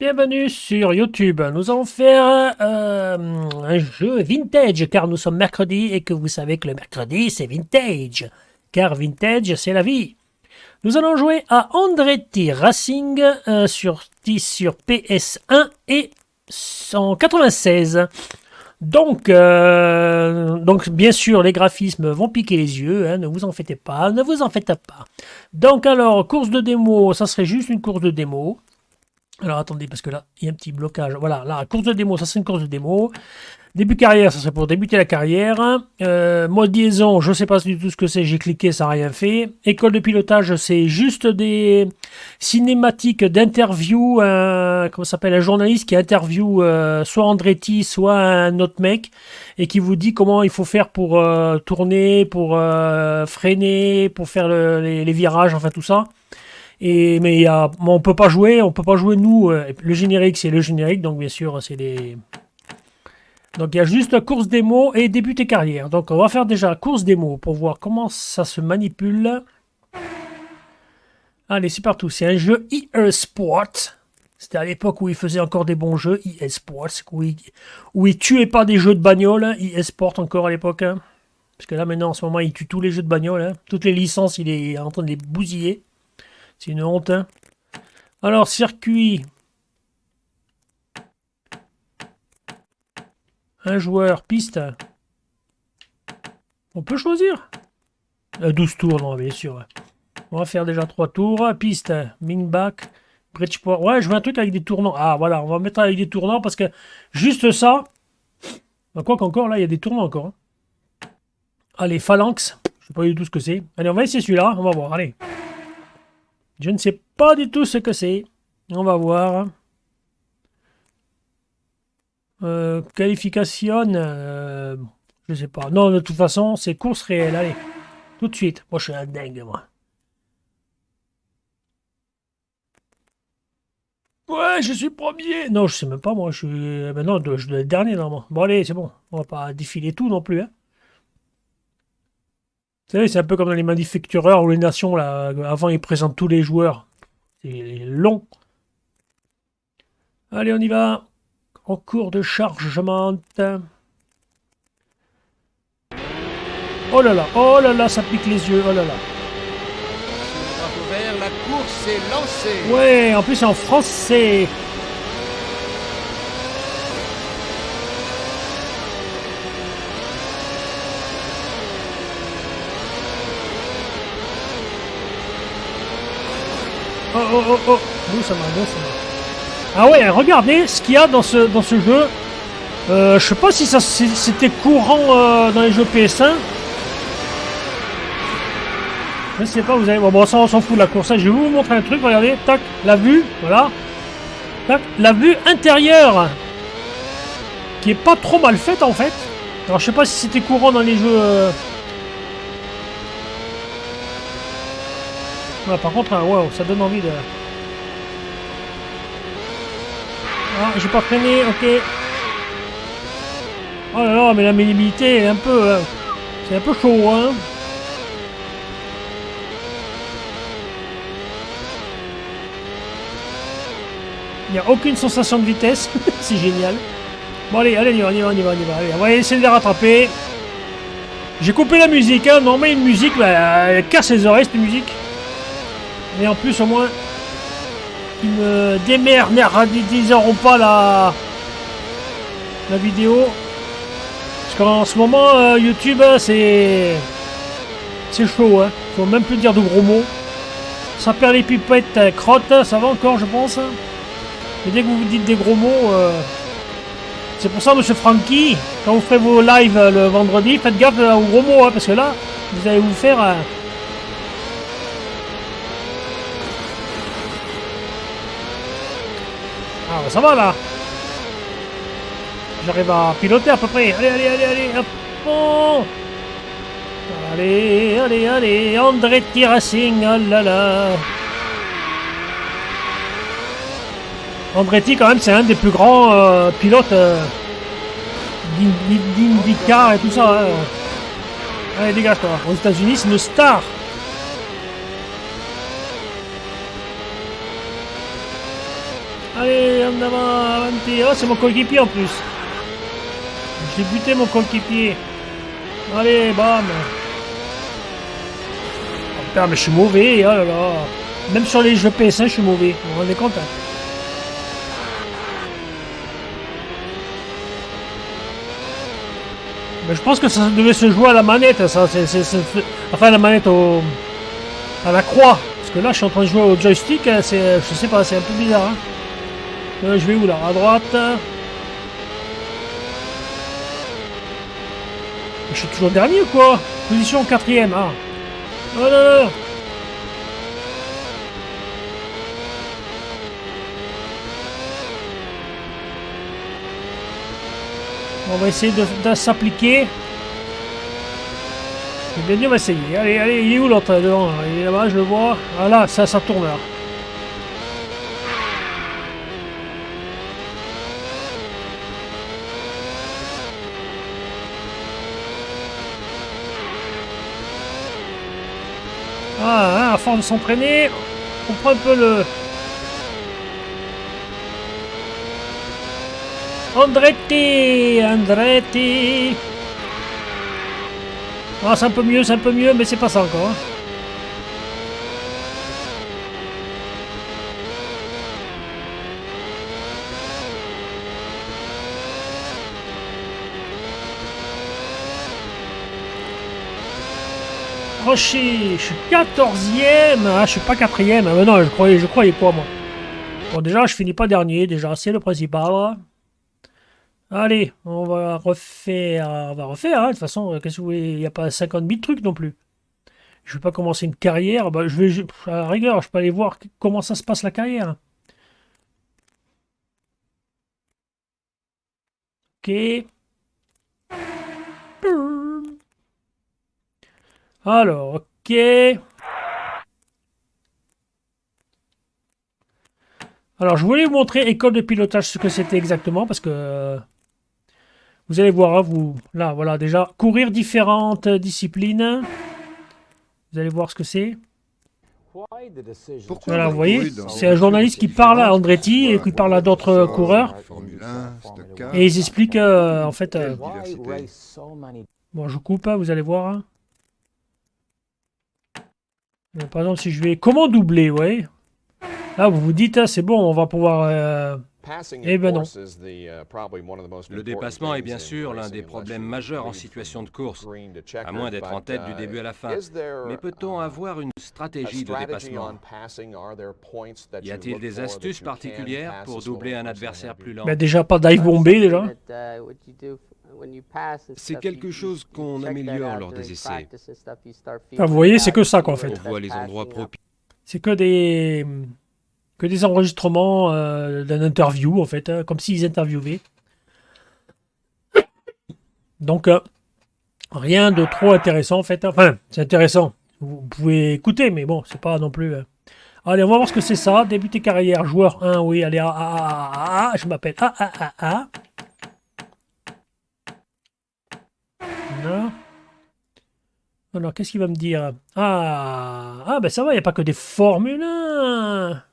Bienvenue sur YouTube. Nous allons faire un jeu vintage car nous sommes mercredi et que vous savez que le mercredi c'est vintage. Car vintage c'est la vie. Nous allons jouer à Andretti Racing sur PS1 et en 96. Donc bien sûr les graphismes vont piquer les yeux, hein, ne vous en faites pas, ne vous en faites pas. Donc alors, course de démo, ça serait juste une course de démo. Alors attendez, parce que là, il y a un petit blocage. Voilà, là, course de démo, ça c'est une course de démo. Début carrière, ça serait pour débuter la carrière. Mode liaison, je ne sais pas du tout ce que c'est, j'ai cliqué, ça n'a rien fait. École de pilotage, c'est juste des cinématiques d'interview. Comment ça s'appelle, un journaliste qui interview soit Andretti, soit un autre mec, et qui vous dit comment il faut faire pour tourner, pour freiner, pour faire les virages, enfin tout ça. Mais on peut pas jouer nous. Le générique c'est le générique, donc bien sûr c'est les. Donc il y a juste la course démo et débuter carrière. Donc on va faire déjà course démo pour voir comment ça se manipule. Allez, c'est partout. C'est un jeu EA Sport. C'était à l'époque où il faisait encore des bons jeux, EA Sports, où il tuait pas des jeux de bagnole, EA Sport encore à l'époque. Hein. Parce que là maintenant en ce moment il tue tous les jeux de bagnole. Hein. Toutes les licences il est en train de les bousiller. C'est une honte. Hein. Alors, circuit. Un joueur, piste. On peut choisir 12 tours, non, bien sûr. Ouais. On va faire déjà 3 tours. Piste, Mingback, Bridgeport. Ouais, je veux un truc avec des tournants. Ah, voilà, on va mettre avec des tournants parce que juste ça. Quoi qu'encore, là, il y a des tournants encore. Hein. Allez, Phalanx. Je sais pas du tout ce que c'est. Allez, on va essayer celui-là. On va voir. Allez. Je ne sais pas du tout ce que c'est. On va voir. Qualification. Je sais pas. Non, de toute façon, c'est course réelle. Allez. Tout de suite. Moi, je suis un dingue, moi. Ouais, je suis premier. Non, je sais même pas, moi. Je suis. Ben non, je dois être dernier, normalement. Bon, allez, c'est bon. On va pas défiler tout non plus. Hein. Vous savez, c'est un peu comme dans les manufactureurs ou les nations, là. Avant, ils présentent tous les joueurs. C'est long. Allez, on y va. En cours de chargement. Oh là là, ça pique les yeux. Oh là là. Ouvert, la course est lancée. Ouais, en plus, c'est en français. Oh. Doucement. Ah ouais, regardez ce qu'il y a dans ce jeu. Je sais pas si c'était courant dans les jeux PS1. Je sais pas, vous avez. Bon, ça on s'en fout de la course. Je vais vous montrer un truc, regardez. Tac, la vue, voilà. Tac, la vue intérieure. Qui est pas trop mal faite en fait. Alors je sais pas si c'était courant dans les jeux. Ouais, par contre, wow, ça donne envie de. Ah, j'ai pas freiné, ok. Oh là là, mais la maniabilité est un peu. C'est un peu chaud, hein. Il n'y a aucune sensation de vitesse. C'est génial. Bon, allez, on y va. Allez, on va essayer de les rattraper. J'ai coupé la musique, hein. Non, mais une musique, bah, elle casse les oreilles, cette musique. Et en plus, au moins, ils me démerderont pas la vidéo. Parce qu'en ce moment, YouTube, c'est chaud, hein. Faut même plus dire de gros mots. Ça perd les pipettes, crottes, ça va encore, je pense. Mais dès que vous dites des gros mots, c'est pour ça, monsieur Francky, quand vous ferez vos lives le vendredi, faites gaffe aux gros mots, hein, parce que là, vous allez vous faire. Ah, bah ça va là. J'arrive à piloter à peu près. Allez, hop. Bon. Allez, Andretti Racing, oh là là. Andretti, quand même, c'est un des plus grands pilotes d'IndyCar et tout ça. Hein. Allez, dégage-toi. Aux États-Unis, c'est une star. Allez, en avant, avanti. Oh, c'est mon coéquipier en plus. J'ai buté mon coéquipier. Allez, bam. Oh, putain, mais je suis mauvais, oh là là. Même sur les jeux PS1, je suis mauvais. Vous vous rendez compte, hein? Mais je pense que ça devait se jouer à la manette, ça. Enfin, la manette à la croix. Parce que là, je suis en train de jouer au joystick. Hein, je sais pas, c'est un peu bizarre. Hein. Je vais où là? À droite. Je suis toujours dernier ou quoi? Position 4ème. Ah. Oh là là. On va essayer de s'appliquer. Bien dit, on va essayer. Allez, allez, il est où l'autre devant? Il est là-bas, je le vois. Ah là, ça tourne là. Ah, à force de s'entraîner, on prend un peu le... Andretti. Ah, c'est un peu mieux, mais c'est pas ça encore. Hein. Rocher, je suis 14ème. Ah, je suis pas 4ème. Ah, mais non, je croyais quoi, moi. Bon, déjà, je finis pas dernier. Déjà, c'est le principal. Allez, on va refaire. On va refaire, hein. De toute façon, qu'est-ce que vous voulez? Il n'y a pas 50 000 trucs non plus. Je vais pas commencer une carrière. Bah, à la rigueur, je peux aller voir comment ça se passe la carrière. Ok. Alors, ok. Alors, je voulais vous montrer école de pilotage ce que c'était exactement parce que vous allez voir, hein, vous là, voilà, déjà courir différentes disciplines. Vous allez voir ce que c'est. Pourquoi Voilà, vous avoir voyez, couru dans c'est des un journaliste qui voitures parle à différentes, Andretti et qui parle à d'autres coureurs Formule 1, Stock Car, et ils expliquent en fait. quelle diversité. Bon, je coupe, hein, vous allez voir. Hein. Par exemple, si je vais comment doubler, ouais. Là, vous vous dites, hein, c'est bon, on va pouvoir. Eh ben non. Le dépassement est bien sûr l'un des problèmes majeurs en situation de course, à moins d'être en tête du début à la fin. Mais peut-on avoir une stratégie de dépassement? Y a-t-il des astuces particulières pour doubler un adversaire plus lent? Ben déjà, pas dive bombé, déjà. C'est quelque chose qu'on améliore lors des essais. Enfin, vous voyez, c'est que ça, quoi, en fait. On voit les endroits propices. C'est que des enregistrements d'un interview, en fait, hein, comme s'ils interviewaient. Donc, rien de trop intéressant, en fait. Enfin, c'est intéressant. Vous pouvez écouter, mais bon, c'est pas non plus... Allez, on va voir ce que c'est ça. Débuter carrière, joueur 1, oui, allez, je m'appelle A. Non. Alors, qu'est-ce qu'il va me dire? Ben ça va, il n'y a pas que des Formule 1.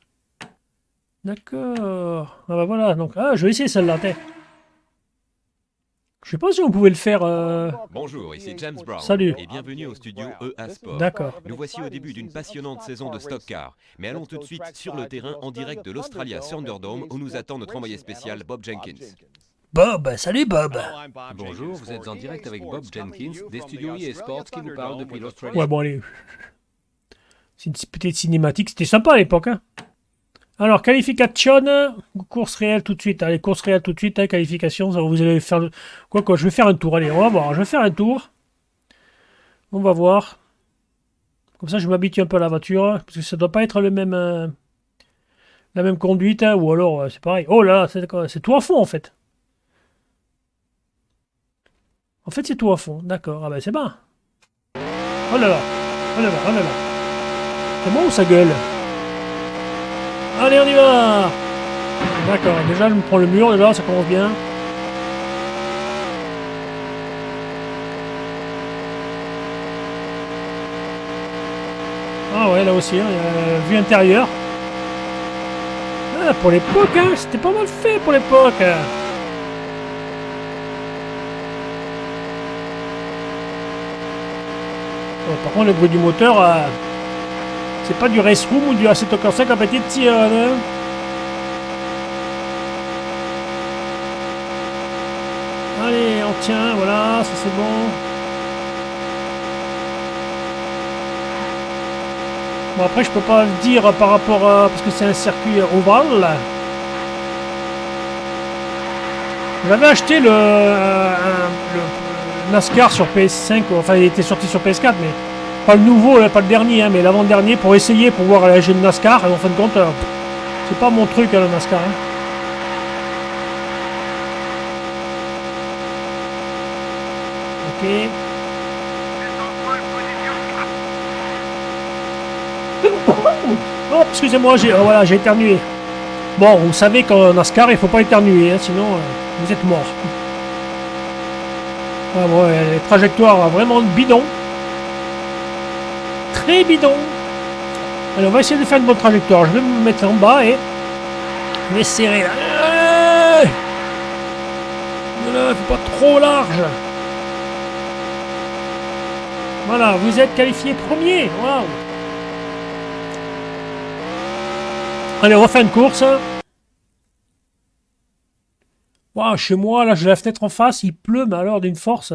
D'accord. Ah bah voilà, donc je vais essayer celle-là. Je sais pas si on pouvait le faire. Bonjour, ici James Brown. Salut. Et bienvenue au studio EA Sport. D'accord. Nous voici au début d'une passionnante saison de Stock Car. Mais allons tout de suite sur le terrain en direct de l'Australia Thunderdome où nous attend notre envoyé spécial Bob Jenkins. Bob, salut Bob. Bonjour, vous êtes en direct avec Bob Jenkins des studios EA Sports qui vous parle depuis l'Australie. Ouais, bon, allez. C'est une petite cinématique, c'était sympa à l'époque. Hein. Alors, qualification, course réelle tout de suite. Allez, course réelle tout de suite, hein, qualification. Ça, vous allez faire. Quoi, je vais faire un tour. Allez, on va voir. Je vais faire un tour. On va voir. Comme ça, je m'habitue un peu à la voiture. Parce que ça doit pas être le même. La même conduite. Hein, ou alors, c'est pareil. Oh là, c'est tout à fond en fait. En fait, c'est tout à fond. D'accord. Ah ben, c'est bien. Oh là là. Oh là là. Oh là là. C'est bon ou ça gueule? Allez, on y va. D'accord. Déjà, je me prends le mur. Déjà, ça commence bien. Ah ouais, là aussi, hein, il y a vue intérieure. Ah, pour l'époque, hein, c'était pas mal fait pour l'époque. Bon, par contre, le bruit du moteur, c'est pas du Race Room ou du Assetto Corsa Competizione. Hein. Allez, on tient, voilà, ça c'est bon. Bon, après, je peux pas le dire par rapport à... parce que c'est un circuit ovale. J'avais acheté le NASCAR sur PS5, enfin il était sorti sur PS4, mais pas le nouveau, pas le dernier, hein, mais l'avant-dernier, pour essayer, pour voir la jeu de NASCAR, et en fin de compte, c'est pas mon truc, hein, le NASCAR. Hein. Ok. Oh, excusez-moi, voilà, j'ai éternué. Bon, vous savez qu'en NASCAR, il faut pas éternuer, hein, sinon vous êtes mort. Ah bon, les trajectoires vraiment bidon. Très bidon. Allez, on va essayer de faire une bonne trajectoire. Je vais me mettre en bas et je vais serrer là. Voilà, faut pas trop large. Voilà, vous êtes qualifié premier. Waouh. Allez, on refait une course. Wow, chez moi, là, j'ai la fenêtre en face, il pleut, mais alors d'une force.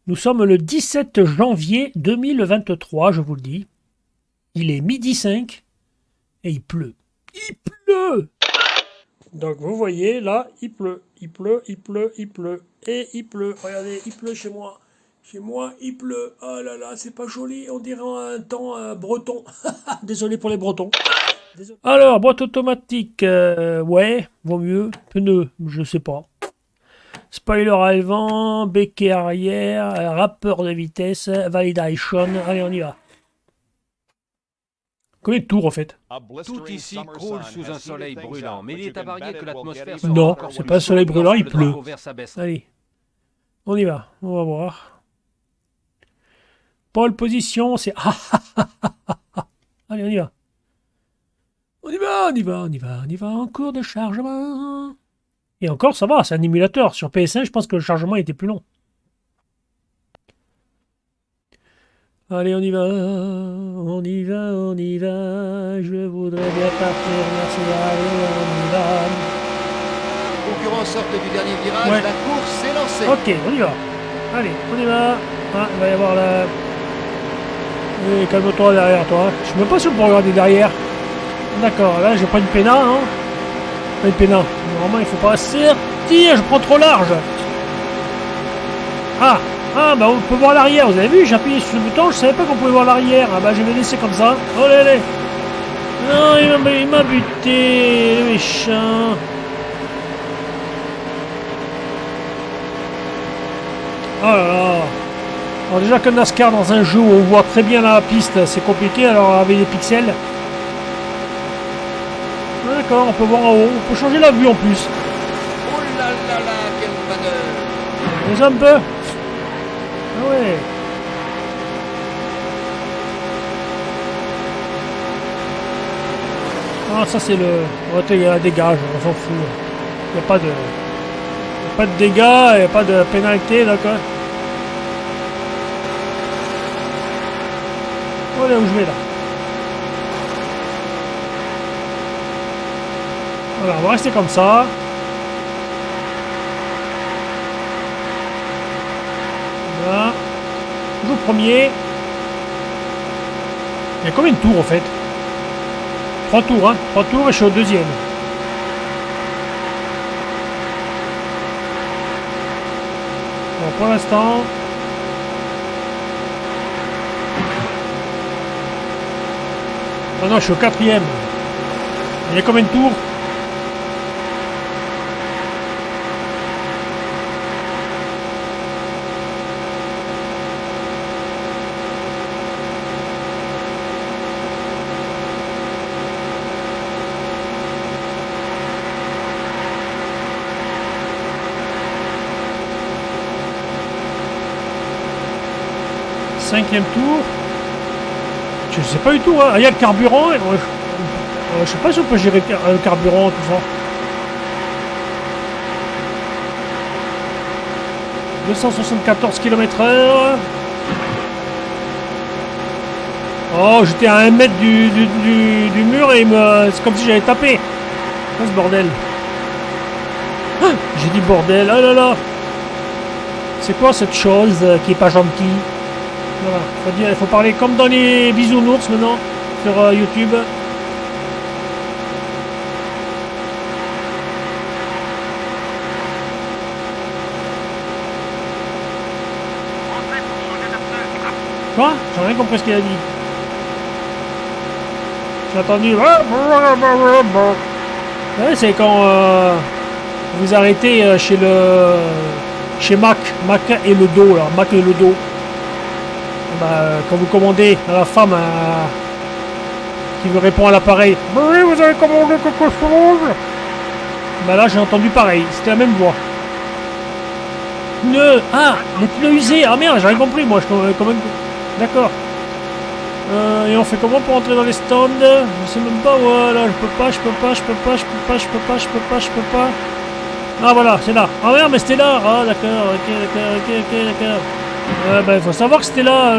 Nous sommes le 17 janvier 2023, je vous le dis. Il est 12h05 et il pleut. Il pleut! Donc vous voyez, là, il pleut, il pleut, il pleut, il pleut, et il pleut. Regardez, il pleut chez moi. Chez moi, il pleut. Oh là là, c'est pas joli. On dirait un temps breton. Désolé pour les bretons. Désolé. Alors, boîte automatique. Ouais, vaut mieux. Pneus, je sais pas. Spoiler avant, béquet arrière, rappeur de vitesse, validation. Allez, on y va. Combien de tours en fait? Tout ici croule sous un soleil brûlant, mais il est à parier que l'atmosphère... Non, c'est pas un soleil brûlant, il pleut. Allez, on y va, on va voir. Pole position, c'est... Allez, on y va. On y va, on y va, on y va, on y va, en cours de chargement. Et encore, ça va, c'est un émulateur. Sur PS1, je pense que le chargement était plus long. Allez, on y va, on y va, on y va. Je voudrais bien partir, merci, allez, on y va. Les concurrents sortent du dernier virage, Ouais. la course est lancée. Ok, on y va. Allez, on y va. Ah, il va y avoir la... Oui, calme-toi derrière toi. Je suis même pas sûr pour regarder derrière. D'accord, là je prends une péna, hein. Pas une péna. Normalement il faut pas sortir, je prends trop large. Ah, bah on peut voir l'arrière, vous avez vu, j'ai appuyé sur le bouton, je savais pas qu'on pouvait voir l'arrière. Ah bah je vais laisser comme ça. Oh là là. Non, il m'a buté, le méchant. Oh là là. Alors déjà que NASCAR dans un jeu où on voit très bien la piste, c'est compliqué, alors avec les pixels. D'accord, on peut voir en haut, on peut changer la vue en plus. Oh là là là, quelle manœuvre! On un peu. Ah ouais. Ah ça c'est le... Il y a un dégage, on s'en fout. Il n'y a pas de... pas de dégâts, il n'y a pas de pénalité, d'accord. Voilà où je vais là. Voilà, on va rester comme ça. Voilà. Toujours premier. Il y a combien de tours en fait? 3 tours, hein. 3 tours et je suis au deuxième. Bon, pour l'instant... Ah non, je suis au quatrième. Il y a combien de tours? Cinquième tour. Je sais pas du tout, hein. Il y a le carburant. Je sais pas si on peut gérer le carburant, tout ça. 274 km/h. Oh, j'étais à 1 mètre du mur et c'est comme si j'avais tapé. Oh, ce bordel. Ah, j'ai dit bordel. Oh là là. C'est quoi cette chose qui est pas gentille? Voilà. Il faut parler comme dans les bisounours maintenant sur YouTube. Quoi? J'ai rien compris ce qu'il a dit. J'ai entendu. Ouais, c'est quand vous arrêtez chez Mac et le dos là, Mac et le dos. Bah, quand vous commandez à la femme qui vous répond à l'appareil. Oui, vous avez commandé quelque chose. Bah là j'ai entendu pareil, c'était la même voix. Pneus, ah, les pneus usés. Ah merde, j'ai rien compris moi. Quand même. D'accord. Et on fait comment pour entrer dans les stands? Je sais même pas, voilà, je peux pas. Ah voilà, c'est là. Ah merde, mais c'était là. Ah d'accord, ok. Bah il faut savoir que c'était là.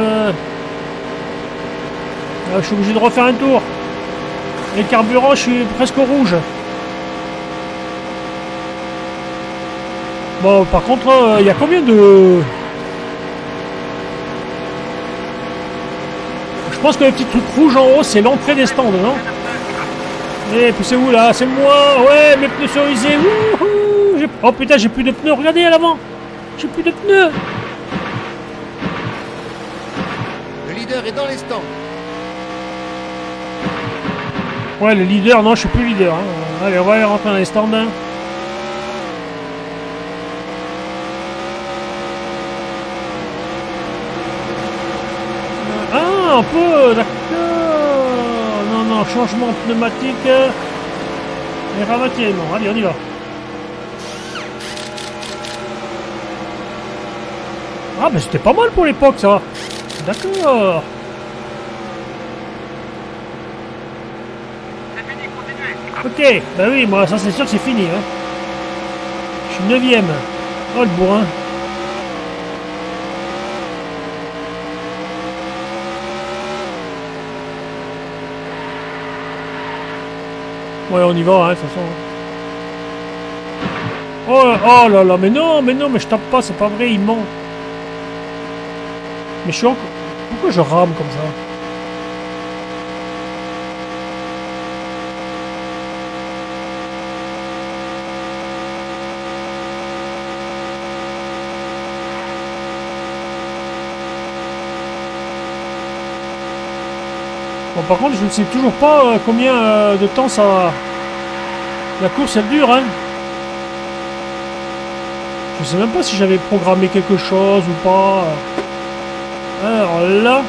Je suis obligé de refaire un tour. Les carburants, je suis presque au rouge. Bon, par contre, il y a combien de... Je pense que le petit truc rouge en haut, c'est l'entrée des stands, non? Eh, puis c'est où là? C'est moi. Ouais, mes pneus sont usés. Oh putain, j'ai plus de pneus. Regardez à l'avant. J'ai plus de pneus. Le leader est dans les stands. Ouais, le leader, non, je suis plus leader. Hein. Allez, on va aller rentrer dans les stands. Hein. Ah, un peu, d'accord. Non, changement pneumatique. Et ravitaillement. Allez, on y va. Ah, mais c'était pas mal pour l'époque, ça. D'accord. Ok, bah oui, moi, ça c'est sûr que c'est fini. Hein. Je suis 9ème. Oh, le bourrin. Ouais, on y va, hein, de toute façon. Oh là là, mais non, mais je tape pas, c'est pas vrai, il ment. Mais je suis encore... Pourquoi je rame comme ça? Bon, par contre, je ne sais toujours pas combien de temps ça... La course, elle dure, hein. Je sais même pas si j'avais programmé quelque chose ou pas. Alors là...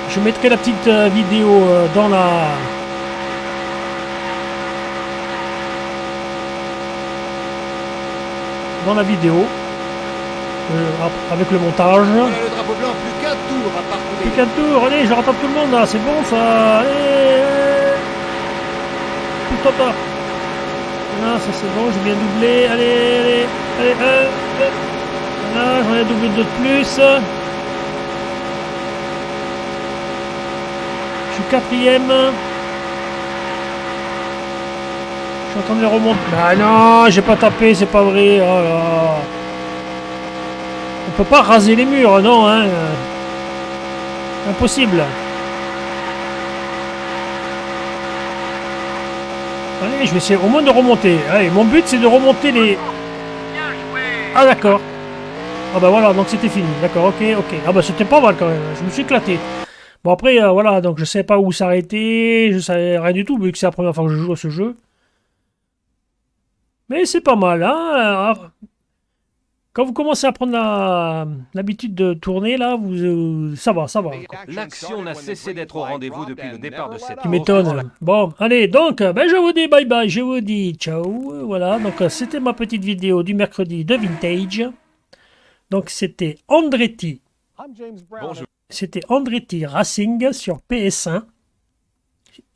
Je mettrai la petite vidéo dans la... vidéo avec le montage. Voilà le drapeau blanc, plus qu'un tour à parcourir. Plus qu'un tour, allez, je rattrape tout le monde là, c'est bon ça. Allez. Tout le temps. Là, ça c'est bon, j'ai bien doublé. Allez. Voilà, j'en ai doublé deux de plus. Je suis 4ème. Je suis en train de les remonter. Bah non, j'ai pas tapé, c'est pas vrai. Oh là. On peut pas raser les murs, non, hein. Impossible. Allez, je vais essayer au moins de remonter. Allez, mon but c'est de remonter les... Ah d'accord. Ah bah voilà, donc c'était fini. D'accord, ok. Ah bah c'était pas mal quand même. Je me suis éclaté. Bon après, voilà, donc je sais pas où s'arrêter. Je savais rien du tout, vu que c'est la première fois que je joue à ce jeu. Mais c'est pas mal, hein. Quand vous commencez à prendre l'habitude de tourner, là, ça va. L'action n'a cessé d'être au rendez-vous depuis le départ de cette Tu m'étonnes. Bon, allez, donc, je vous dis bye bye, je vous dis ciao. Voilà, donc c'était ma petite vidéo du mercredi de Vintage. Donc c'était Andretti. Bonjour. C'était Andretti Racing sur PS1.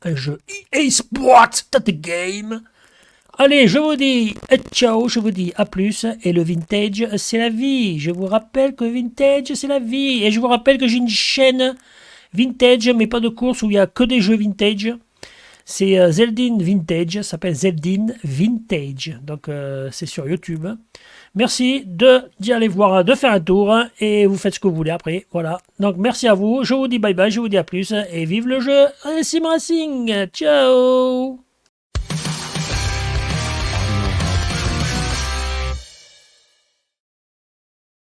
Un jeu EA Sports, that's the game. Allez, je vous dis ciao, je vous dis à plus. Et le vintage, c'est la vie. Je vous rappelle que vintage, c'est la vie. Et je vous rappelle que j'ai une chaîne vintage, mais pas de course, où il n'y a que des jeux vintage. C'est Zeldin Vintage, ça s'appelle Zeldin Vintage. Donc c'est sur YouTube. Merci d'y aller voir, de faire un tour. Et vous faites ce que vous voulez après. Voilà. Donc merci à vous. Je vous dis bye bye, je vous dis à plus. Et vive le jeu Sim Racing. Ciao.